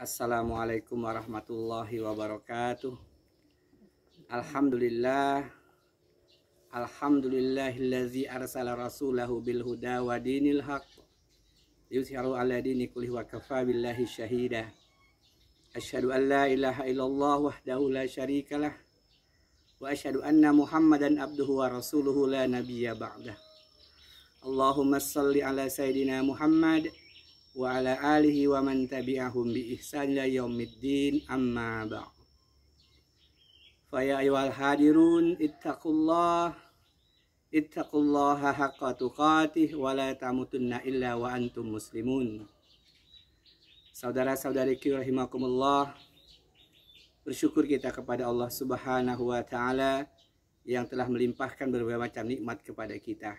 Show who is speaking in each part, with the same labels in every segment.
Speaker 1: Assalamualaikum warahmatullahi wabarakatuh. Alhamdulillah. Alhamdulillahillazi arsala rasulahu bil huda wa dinil haq yuzhiru ala dini kulli wa kafa billahi syahida. Asyhadu an la ilaha illallah wahdahu la syarikalah wa asyhadu anna Muhammadan abduhu wa rasuluhu la nabiyya ba'dah. Allahumma shalli ala sayyidina Muhammad wa ala alihi wa man tabi'ahum bi ihsan ila yaumiddin, amma ba'd. Fa ya ayyuhal hadirun ittaqullaha haqqa tuqatih wa la tamutunna illa wa antum muslimun. Saudara-saudariku rahimakumullah, bersyukur kita kepada Allah Subhanahu wa taala yang telah melimpahkan berbagai macam nikmat kepada kita.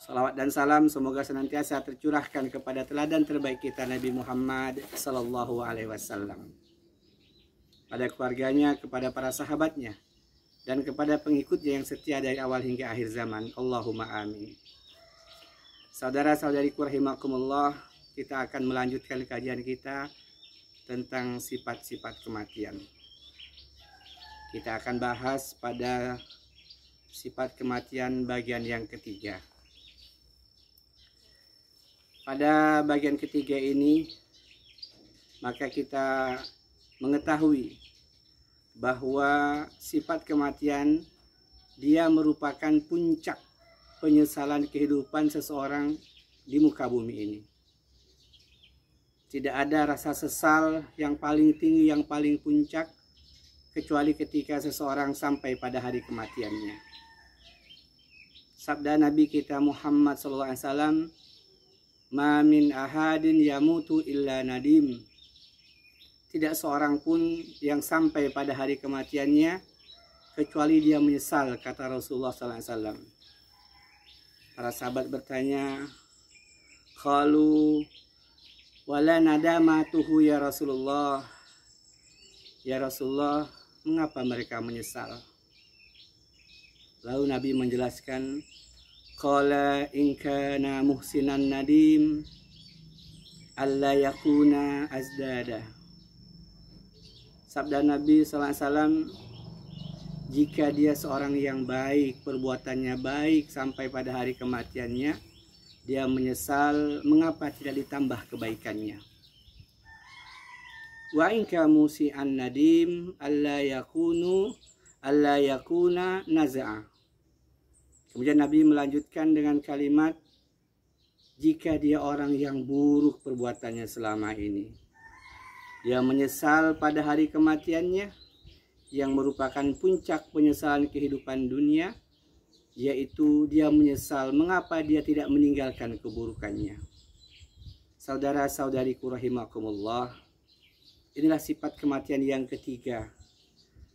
Speaker 1: Salawat dan salam semoga senantiasa tercurahkan kepada teladan terbaik kita, Nabi Muhammad sallallahu alaihi wasallam, pada keluarganya, kepada para sahabatnya, dan kepada pengikutnya yang setia dari awal hingga akhir zaman. Allahumma amin. Saudara-saudariku rahimakumullah, kita akan melanjutkan kajian kita tentang sifat-sifat kematian. Kita akan bahas pada sifat kematian bagian yang ketiga. Pada bagian ketiga ini, maka kita mengetahui bahwa sifat kematian dia merupakan puncak penyesalan kehidupan seseorang di muka bumi ini. Tidak ada rasa sesal yang paling tinggi, yang paling puncak, kecuali ketika seseorang sampai pada hari kematiannya. Sabda Nabi kita Muhammad SAW, "Ma min ahadin yamutu illa nadim." Tidak seorang pun yang sampai pada hari kematiannya kecuali dia menyesal, kata Rasulullah SAW. Para sahabat bertanya, "Qalu wala nadamatuhu ya Rasulullah." Ya Rasulullah, mengapa mereka menyesal? Lalu Nabi menjelaskan, qala in kana muhsinan nadim alla yakuna azdada. Sabda Nabi SAW, jika dia seorang yang baik, perbuatannya baik sampai pada hari kematiannya, dia menyesal mengapa tidak ditambah kebaikannya. Wa in kana musian nadim alla yakuna naz'a. Kemudian Nabi melanjutkan dengan kalimat, jika dia orang yang buruk perbuatannya selama ini, dia menyesal pada hari kematiannya, yang merupakan puncak penyesalan kehidupan dunia, yaitu dia menyesal mengapa dia tidak meninggalkan keburukannya. Saudara-saudariku rahimakumullah, inilah sifat kematian yang ketiga,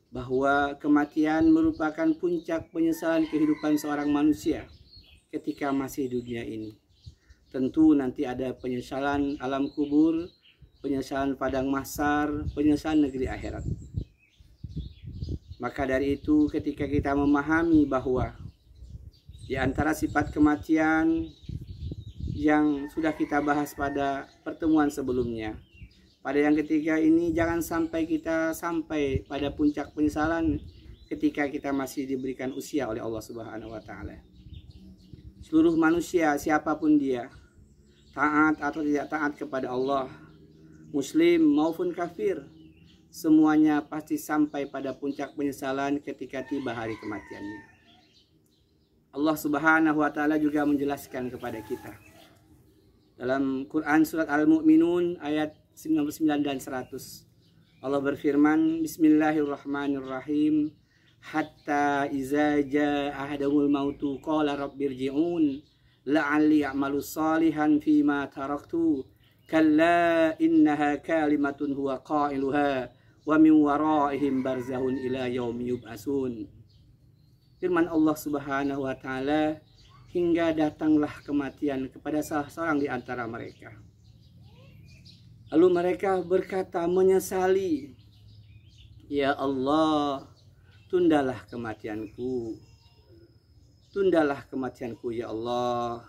Speaker 1: bahwa kematian merupakan puncak penyesalan kehidupan seorang manusia ketika masih di dunia ini. Tentu nanti ada penyesalan alam kubur, penyesalan padang mahsyar, penyesalan negeri akhirat. Maka dari itu, ketika kita memahami bahwa di antara sifat kematian yang sudah kita bahas pada pertemuan sebelumnya, pada yang ketiga ini jangan sampai kita sampai pada puncak penyesalan ketika kita masih diberikan usia oleh Allah Subhanahu wa taala. Seluruh manusia siapapun dia, taat atau tidak taat kepada Allah, muslim maupun kafir, semuanya pasti sampai pada puncak penyesalan ketika tiba hari kematiannya. Allah Subhanahu wa taala juga menjelaskan kepada kita dalam Quran surat Al-Mu'minun ayat 99 dan 100. Allah berfirman, Bismillahirrahmanirrahim, hatta iza jaa ahadahumul mautu qala rabbirji'un la'alli a'malu salihan fima taraktu kalla innaha kalimatun huwa qailuha wa min waraihim barzahun ila yaumi yub'asun. Firman Allah Subhanahu wa taala, hingga datanglah kematian kepada salah seorang di antara mereka. Lalu mereka berkata menyesali, ya Allah, tundalah kematianku. Tundalah kematianku ya Allah.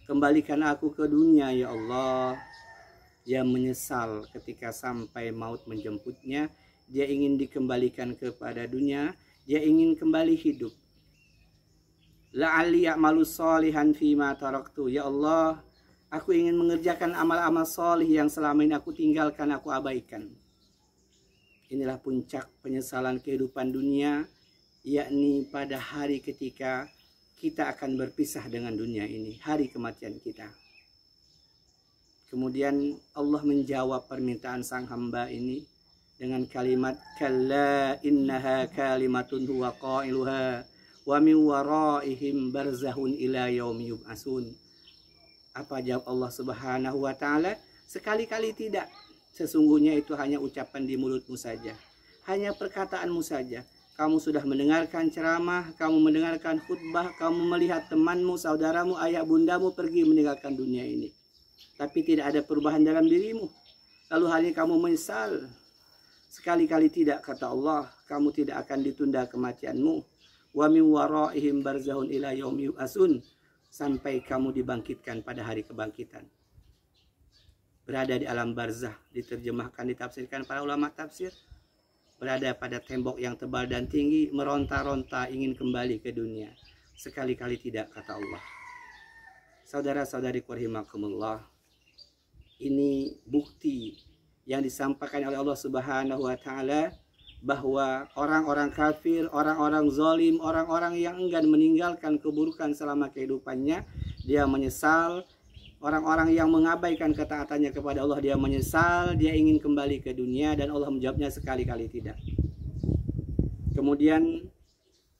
Speaker 1: Kembalikan aku ke dunia ya Allah. Dia menyesal ketika sampai maut menjemputnya. Dia ingin dikembalikan kepada dunia. Dia ingin kembali hidup. La'alli a'malu sholihan fima taraktu. Ya Allah, aku ingin mengerjakan amal-amal solih yang selama ini aku tinggalkan, aku abaikan. Inilah puncak penyesalan kehidupan dunia, yakni pada hari ketika kita akan berpisah dengan dunia ini, hari kematian kita. Kemudian Allah menjawab permintaan sang hamba ini dengan kalimat kalla innaha kalimatun huwa qailuha wa min waraihim barzahun ila yaumi yub'atsun. Apa jawab Allah Subhanahu wa taala? Sekali-kali tidak. Sesungguhnya itu hanya ucapan di mulutmu saja, hanya perkataanmu saja. Kamu sudah mendengarkan ceramah, kamu mendengarkan khutbah, kamu melihat temanmu, saudaramu, ayah bundamu pergi meninggalkan dunia ini, tapi tidak ada perubahan dalam dirimu. Lalu hanya kamu menyesal. Sekali-kali tidak, kata Allah, kamu tidak akan ditunda kematianmu. Wa min waraihim barzahun ila yaumi yub'atsun, sampai kamu dibangkitkan pada hari kebangkitan. Berada di alam barzah, diterjemahkan, ditafsirkan para ulama tafsir, berada pada tembok yang tebal dan tinggi, meronta-ronta ingin kembali ke dunia. Sekali-kali tidak, kata Allah. Saudara-saudari rahimakumullah, ini bukti yang disampaikan oleh Allah Subhanahu wa taala bahwa orang-orang kafir, orang-orang zalim, orang-orang yang enggan meninggalkan keburukan selama kehidupannya, dia menyesal. Orang-orang yang mengabaikan ketaatannya kepada Allah, dia menyesal, dia ingin kembali ke dunia, dan Allah menjawabnya sekali-kali tidak. Kemudian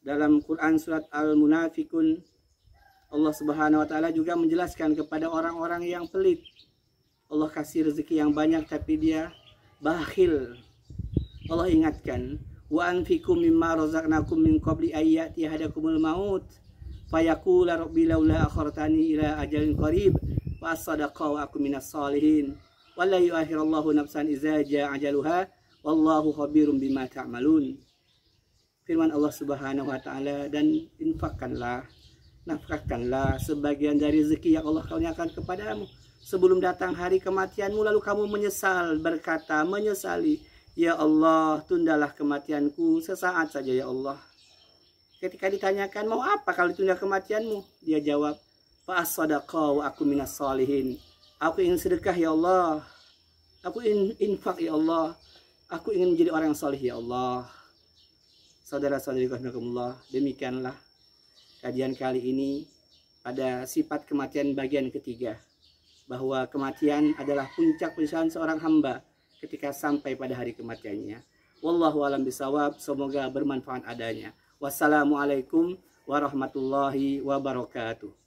Speaker 1: dalam Quran surat Al-Munafikun, Allah Subhanahu wa taala juga menjelaskan kepada orang-orang yang pelit. Allah kasih rezeki yang banyak tapi dia bakhil. Allah ingatkan, wa anfiqu mimma razaqnakum min qabli ayyati ahadakumul maut fayaqula rabbi laula akhartani ila ajalin qarib wa as-sadaqa wa aku minas solihin wa la yu'akhirullahu nafsan idza jaa ajaluha wallahu khabirum bima ta'malun. Firman Allah Subhanahu wa taala, dan infakkanlah, nafkahkanlah sebagian dari rezeki yang Allah kurniakan kepadamu sebelum datang hari kematianmu, lalu kamu menyesal, berkata menyesali, ya Allah, tundalah kematianku sesaat saja ya Allah. Ketika ditanyakan, mau apa kalau ditunda kematianmu? Dia jawab, fa-as-sadaqa wa aku minas solihin. Aku ingin sedekah ya Allah, aku ingin infak ya Allah, aku ingin menjadi orang yang soleh ya Allah. Saudara-saudari rahimakumullah, demikianlah kajian kali ini pada sifat kematian bagian ketiga, bahwa kematian adalah puncak penyesalan seorang hamba ketika sampai pada hari kematiannya. Wallahu a'lam bishawab. Semoga bermanfaat adanya. Wassalamualaikum warahmatullahi wabarakatuh.